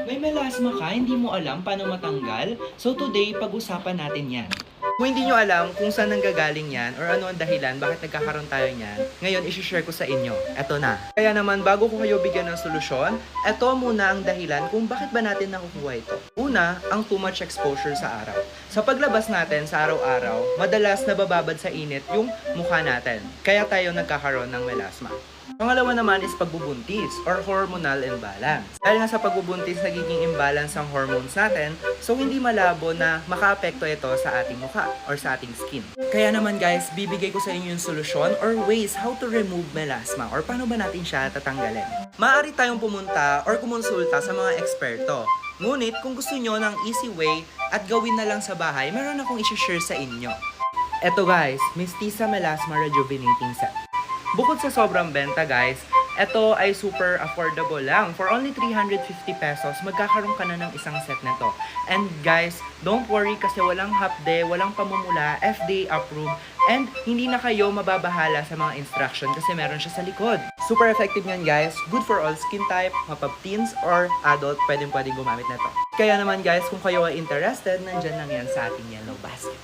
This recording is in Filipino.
May melasma ka, hindi mo alam paano matanggal? So today, pag-usapan natin yan. Kung hindi nyo alam kung saan nanggagaling yan or ano ang dahilan bakit nagkakaroon tayo niyan, ngayon isi-share ko sa inyo. Eto na. Kaya naman bago ko kayo bigyan ng solusyon, eto muna ang dahilan kung bakit ba natin nakukuha ito. Una, ang too much exposure sa araw. Sa paglabas natin sa araw-araw, madalas nabababad sa init yung mukha natin. Kaya tayo nagkakaroon ng melasma. Pangalawa naman is pagbubuntis or hormonal imbalance. Dahil nga sa pagbubuntis, nagiging imbalance ang hormones natin, so hindi malabo na makaapekto ito sa ating mukha or sa ating skin. Kaya naman guys, bibigay ko sa inyo yung solusyon or ways how to remove melasma or paano ba natin siya tatanggalin. Maaari tayong pumunta or kumonsulta sa mga eksperto. Ngunit kung gusto nyo ng easy way at gawin na lang sa bahay, meron akong i-share sa inyo. Eto guys, Mestiza Melasma Rejuvenating Set. Bukod sa sobrang benta guys, ito ay super affordable lang. For only 350 pesos, magkakaroon ka na ng isang set nito. And guys, don't worry kasi walang hapde, walang pamumula, FDA approved, and hindi na kayo mababahala sa mga instruction kasi meron siya sa likod. Super effective yan guys, good for all skin type, mapag-teens or adult, pwedeng gumamit nito. Kaya naman guys, kung kayo ay interested, nandyan lang yan sa ating yellow basket.